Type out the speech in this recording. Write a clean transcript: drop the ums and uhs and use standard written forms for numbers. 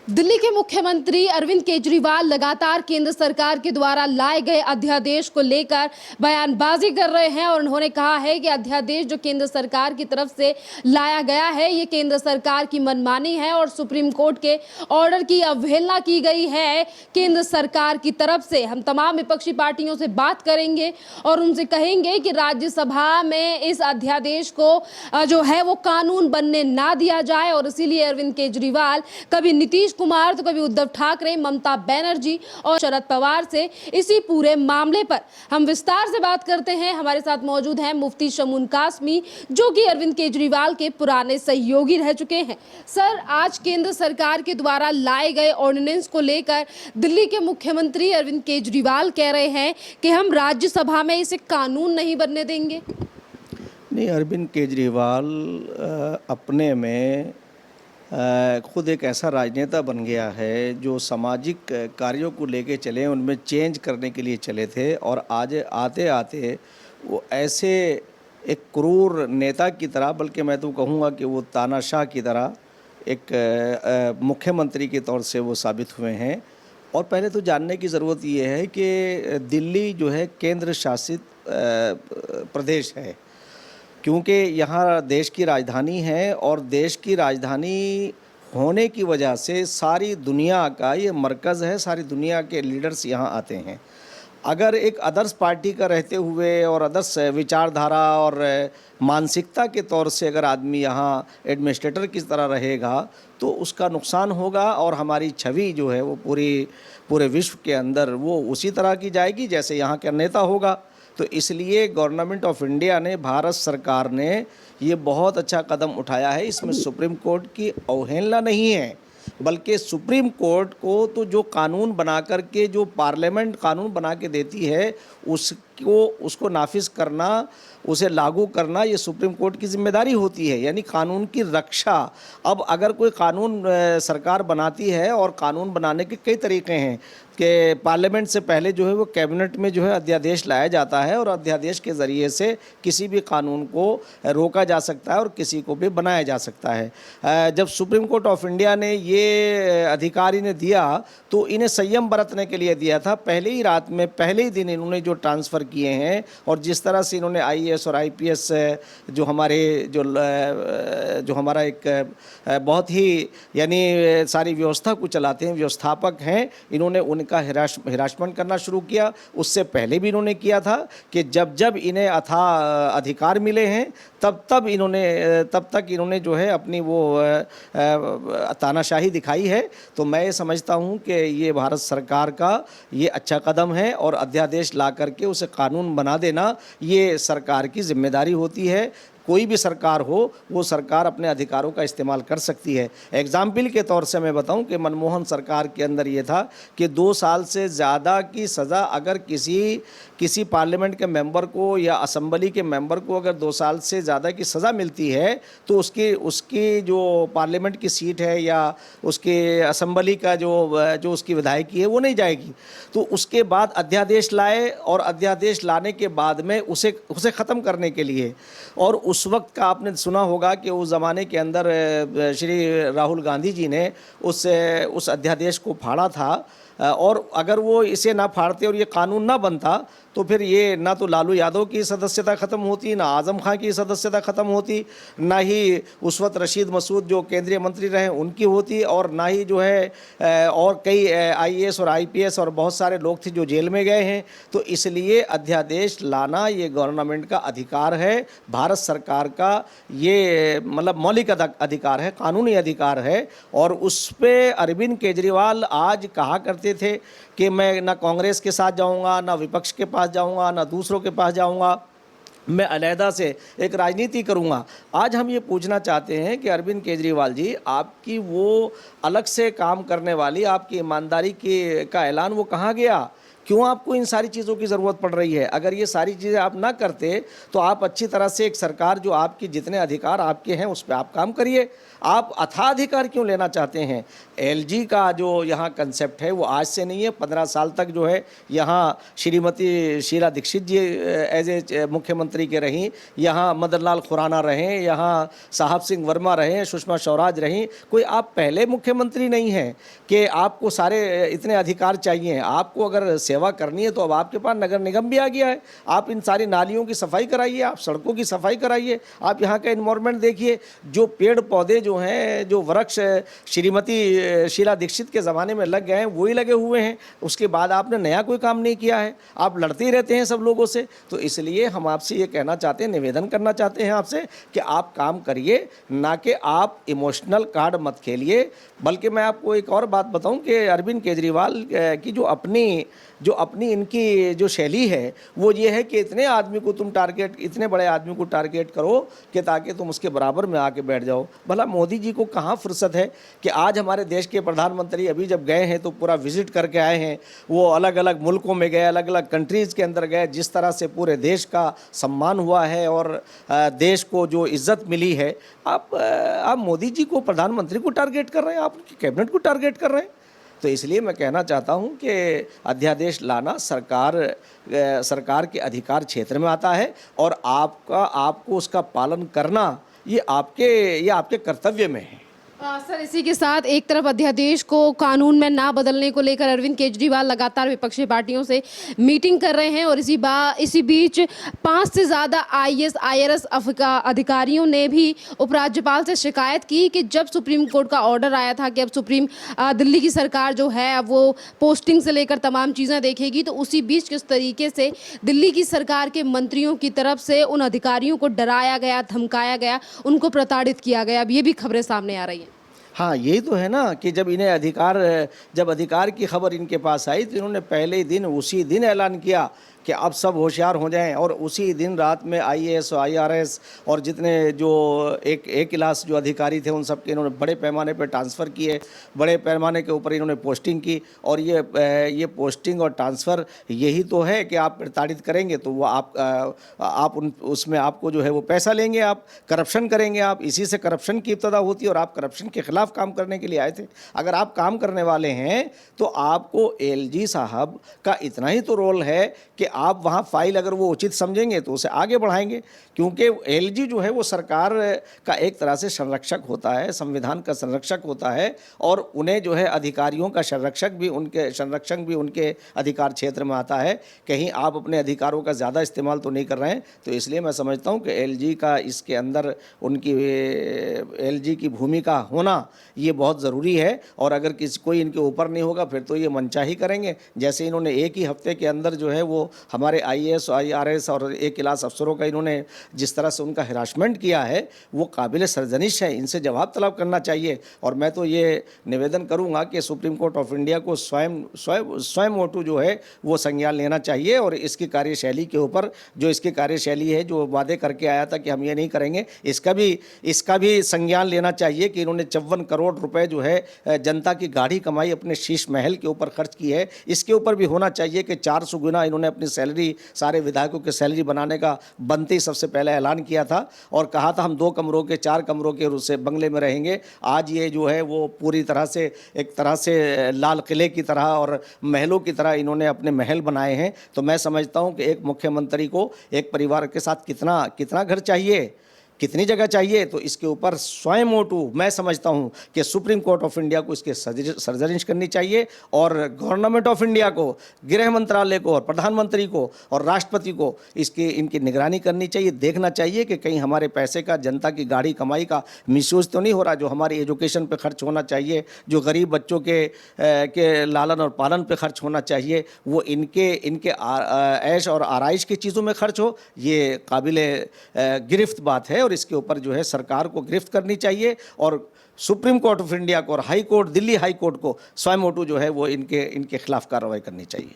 दिल्ली के मुख्यमंत्री अरविंद केजरीवाल लगातार केंद्र सरकार के द्वारा लाए गए अध्यादेश को लेकर बयानबाजी कर रहे हैं और उन्होंने कहा है कि अध्यादेश जो केंद्र सरकार की तरफ से लाया गया है ये केंद्र सरकार की मनमानी है और सुप्रीम कोर्ट के ऑर्डर की अवहेलना की गई है केंद्र सरकार की तरफ से। हम तमाम विपक्षी पार्टियों से बात करेंगे और उनसे कहेंगे कि राज्यसभा में इस अध्यादेश को जो है वो कानून बनने ना दिया जाए और इसीलिए अरविंद केजरीवाल कभी नीतीश कुमार तो कभी उद्धव ठाकरे, ममता बनर्जी और शरद पवार से इसी पूरे मामले पर हम विस्तार से बात करते हैं। हमारे साथ मौजूद हैं मुफ्ती शमून कासमी जो कि अरविंद केजरीवाल के पुराने सहयोगी रह चुके हैं। सर, आज केंद्र सरकार के द्वारा लाए गए ऑर्डिनेंस को लेकर दिल्ली के मुख्यमंत्री अरविंद केजरीवाल कह रहे हैं कि हम राज्यसभा में इसे कानून नहीं बनने देंगे। नहीं, अरविंद केजरीवाल अपने में खुद एक ऐसा राजनेता बन गया है जो सामाजिक कार्यों को लेके चले, उनमें चेंज करने के लिए चले थे और आज आते आते वो ऐसे एक क्रूर नेता की तरह, बल्कि मैं तो कहूँगा कि वो तानाशाह की तरह एक मुख्यमंत्री के तौर से वो साबित हुए हैं। और पहले तो जानने की ज़रूरत ये है कि दिल्ली जो है केंद्र शासित प्रदेश है, क्योंकि यहाँ देश की राजधानी है और देश की राजधानी होने की वजह से सारी दुनिया का ये मरकज़ है, सारी दुनिया के लीडर्स यहाँ आते हैं। अगर एक आदर्श पार्टी का रहते हुए और आदर्श विचारधारा और मानसिकता के तौर से अगर आदमी यहाँ एडमिनिस्ट्रेटर की तरह रहेगा तो उसका नुकसान होगा और हमारी छवि जो है वो पूरे विश्व के अंदर वो उसी तरह की जाएगी जैसे यहाँ का नेता होगा। तो इसलिए गवर्नमेंट ऑफ इंडिया ने, भारत सरकार ने ये बहुत अच्छा कदम उठाया है। इसमें सुप्रीम कोर्ट की अवहेलना नहीं है, बल्कि सुप्रीम कोर्ट को तो जो कानून बना कर के, जो पार्लियामेंट कानून बना के देती है उसको नाफिज करना, उसे लागू करना ये सुप्रीम कोर्ट की जिम्मेदारी होती है, यानी कानून की रक्षा। अब अगर कोई कानून सरकार बनाती है, और कानून बनाने के कई तरीके हैं कि पार्लियामेंट से पहले जो है वो कैबिनेट में जो है अध्यादेश लाया जाता है और अध्यादेश के ज़रिए से किसी भी कानून को रोका जा सकता है और किसी को भी बनाया जा सकता है। जब सुप्रीम कोर्ट ऑफ इंडिया ने ये अधिकार इन्हें दिया तो इन्हें संयम बरतने के लिए दिया था। पहले ही रात में, पहले ही दिन इन्होंने जो ट्रांसफ़र किए हैं और जिस तरह से इन्होंने आईएएस और आईपीएस जो हमारा एक बहुत ही यानी सारी व्यवस्था को चलाते हैं, व्यवस्थापक हैं, इन्होंने उनका हिरासमेंट करना शुरू किया। उससे पहले भी इन्होंने किया था कि जब इन्हें अथाह अधिकार मिले हैं तब तक इन्होंने जो है अपनी वो तानाशाही दिखाई है। तो मैं ये समझता हूँ कि ये भारत सरकार का ये अच्छा कदम है और अध्यादेश ला करके उसे कानून बना देना ये सरकार की जिम्मेदारी होती है। कोई भी सरकार हो, वो सरकार अपने अधिकारों का इस्तेमाल कर सकती है। एग्जाम्पल के तौर से मैं बताऊं कि मनमोहन सरकार के अंदर ये था कि 2 साल से ज़्यादा की सज़ा अगर किसी पार्लियामेंट के मेंबर को या असेंबली के मेंबर को अगर 2 साल से ज़्यादा की सज़ा मिलती है तो उसकी जो पार्लियामेंट की सीट है या उसके असेंबली का जो उसकी विधायकी है वो नहीं जाएगी। तो उसके बाद अध्यादेश लाए और अध्यादेश लाने के बाद में उसे ख़त्म करने के लिए, और उस वक्त का आपने सुना होगा कि उस ज़माने के अंदर श्री राहुल गांधी जी ने उस अध्यादेश को फाड़ा था। और अगर वो इसे ना फाड़ते और ये कानून ना बनता तो फिर ये ना तो लालू यादव की सदस्यता ख़त्म होती, ना आज़म खां की सदस्यता ख़त्म होती, ना ही उस वक्त रशीद मसूद जो केंद्रीय मंत्री रहे उनकी होती, और ना ही जो है और कई आईएएस और आईपीएस और बहुत सारे लोग थे जो जेल में गए हैं। तो इसलिए अध्यादेश लाना ये गवर्नमेंट का अधिकार है, भारत सरकार का ये मतलब मौलिक अधिकार है, कानूनी अधिकार है। और उस पर अरविंद केजरीवाल आज कहा करते थे कि मैं ना कांग्रेस के साथ जाऊंगा, ना विपक्ष के पास जाऊंगा, ना दूसरों के पास जाऊंगा, मैं अलहदा से एक राजनीति करूंगा। आज हम ये पूछना चाहते हैं कि अरविंद केजरीवाल जी, आपकी वो अलग से काम करने वाली, आपकी ईमानदारी का ऐलान वो कहाँ गया? क्यों आपको इन सारी चीज़ों की ज़रूरत पड़ रही है? अगर ये सारी चीज़ें आप ना करते तो आप अच्छी तरह से एक सरकार जो आपकी जितने अधिकार आपके हैं उस पर आप काम करिए। आप अथाह अधिकार क्यों लेना चाहते हैं? एलजी का जो यहाँ कंसेप्ट है वो आज से नहीं है, 15 साल तक जो है यहाँ श्रीमती शीला दीक्षित जी एज ए मुख्यमंत्री के रहीं, यहाँ मदन लाल खुराना रहें, यहाँ साहब सिंह वर्मा रहें, सुषमा स्वराज रहीं। कोई आप पहले मुख्यमंत्री नहीं हैं कि आपको सारे इतने अधिकार चाहिए। आपको अगर सेवा करनी है तो अब आपके पास नगर निगम भी आ गया है। आप इन सारी नालियों की सफाई कराइए, आप सड़कों की सफाई कराइए, आप यहाँ का इन्वायरमेंट देखिए। जो पेड़ पौधे जो हैं, जो वृक्ष श्रीमती शीला दीक्षित के ज़माने में लग गए हैं वही लगे हुए हैं। उसके बाद आपने नया कोई काम नहीं किया है, आप लड़ते ही रहते हैं सब लोगों से। तो इसलिए हम आपसे ये कहना चाहते हैं, निवेदन करना चाहते हैं आपसे कि आप काम करिए, ना कि आप इमोशनल कार्ड मत खेलिए। बल्कि मैं आपको एक और बात बताऊं कि अरविंद केजरीवाल की जो अपनी इनकी जो शैली है वो ये है कि इतने आदमी को तुम टारगेट, इतने बड़े आदमी को टारगेट करो कि ताकि तुम उसके बराबर में आके बैठ जाओ। भला मोदी जी को कहाँ फुर्सत है कि आज हमारे देश के प्रधानमंत्री अभी जब गए हैं तो पूरा विजिट करके आए हैं, वो अलग अलग मुल्कों में गए, अलग अलग कंट्रीज़ के अंदर गए, जिस तरह से पूरे देश का सम्मान हुआ है और देश को जो इज्जत मिली है। आप मोदी जी को, प्रधानमंत्री को टारगेट कर रहे हैं, आप उनकी कैबिनेट को टारगेट कर रहे हैं। तो इसलिए मैं कहना चाहता हूं कि अध्यादेश लाना सरकार के अधिकार क्षेत्र में आता है और आपको उसका पालन करना ये आपके कर्तव्य में है। सर, इसी के साथ एक तरफ अध्यादेश को कानून में ना बदलने को लेकर अरविंद केजरीवाल लगातार विपक्षी पार्टियों से मीटिंग कर रहे हैं और इसी बीच 5 से ज़्यादा IAS IRS अधिकारियों ने भी उपराज्यपाल से शिकायत की कि जब सुप्रीम कोर्ट का ऑर्डर आया था कि अब दिल्ली की सरकार जो है अब वो पोस्टिंग से लेकर तमाम चीज़ें देखेगी, तो उसी बीच किस तरीके से दिल्ली की सरकार के मंत्रियों की तरफ से उन अधिकारियों को डराया गया, धमकाया गया, उनको प्रताड़ित किया गया। अब ये भी खबरें सामने आ रही हैं। हाँ, यही तो है ना कि जब अधिकार की खबर इनके पास आई तो इन्होंने पहले ही दिन, उसी दिन ऐलान किया कि अब सब होशियार हो जाएं और उसी दिन रात में IAS और IRS और जितने जो एक क्लास जो अधिकारी थे उन सब के इन्होंने बड़े पैमाने पर ट्रांसफ़र किए, बड़े पैमाने के ऊपर इन्होंने पोस्टिंग की। और ये पोस्टिंग और ट्रांसफ़र यही तो है कि आप प्रताड़ित करेंगे तो वो उसमें आपको जो है वो पैसा लेंगे, आप करप्शन करेंगे, आप इसी से करप्शन की इब्तदा होती है और आप करप्शन के ख़िलाफ़ काम करने के लिए आए थे। अगर आप काम करने वाले हैं तो आपको LG साहब का इतना ही तो रोल है कि आप वहाँ फाइल अगर वो उचित समझेंगे तो उसे आगे बढ़ाएंगे, क्योंकि LG जो है वो सरकार का एक तरह से संरक्षक होता है, संविधान का संरक्षक होता है और उन्हें जो है अधिकारियों का संरक्षक भी उनके अधिकार क्षेत्र में आता है। कहीं आप अपने अधिकारों का ज़्यादा इस्तेमाल तो नहीं कर रहे हैं। तो इसलिए मैं समझता हूँ कि LG का इसके अंदर LG की भूमिका होना ये बहुत ज़रूरी है और अगर कोई इनके ऊपर नहीं होगा फिर तो ये मनचाही करेंगे। जैसे इन्होंने एक ही हफ्ते के अंदर जो है वो हमारे IAS IRS और एक क्लास अफसरों का इन्होंने जिस तरह से उनका हरासमेंट किया है वो काबिल सरजनिश है, इनसे जवाब तलब करना चाहिए। और मैं तो ये निवेदन करूंगा कि सुप्रीम कोर्ट ऑफ इंडिया को स्वयं मोटू जो है वो संज्ञान लेना चाहिए और इसकी कार्यशैली के ऊपर जो इसकी कार्यशैली है, जो वादे करके आया था कि हम ये नहीं करेंगे, इसका भी संज्ञान लेना चाहिए कि इन्होंने 54 करोड़ रुपए जो है जनता की गाढ़ी कमाई अपने शीश महल के ऊपर खर्च की है। इसके ऊपर भी होना चाहिए कि 400 गुना इन्होंने अपनी सैलरी, सारे विधायकों की सैलरी बनाने का बनते ही सबसे पहले ऐलान किया था और कहा था हम 2 कमरों के 4 कमरों के उससे बंगले में रहेंगे। आज ये जो है वो पूरी तरह से एक तरह से लाल किले की तरह और महलों की तरह इन्होंने अपने महल बनाए हैं। तो मैं समझता हूं कि एक मुख्यमंत्री को एक परिवार के साथ कितना घर चाहिए, कितनी जगह चाहिए, तो इसके ऊपर स्वयं मोटू मैं समझता हूं कि सुप्रीम कोर्ट ऑफ इंडिया को इसके सर्जनिश करनी चाहिए और गवर्नमेंट ऑफ इंडिया को, गृह मंत्रालय को और प्रधानमंत्री को और राष्ट्रपति को इनकी निगरानी करनी चाहिए। देखना चाहिए कि कहीं हमारे पैसे का, जनता की गाढ़ी कमाई का मिसयूज तो नहीं हो रहा। जो हमारी एजुकेशन पे खर्च होना चाहिए, जो गरीब बच्चों के लालन और पालन पे खर्च होना चाहिए, वो इनके ऐश और आराइश की चीज़ों में खर्च हो, ये काबिल गिरफ्त बात है और इसके ऊपर जो है सरकार को गिरफ्त करनी चाहिए और सुप्रीम कोर्ट ऑफ इंडिया को और high court, Delhi high court को स्वयं मोटू जो है वो इनके खिलाफ कार्रवाई करनी चाहिए।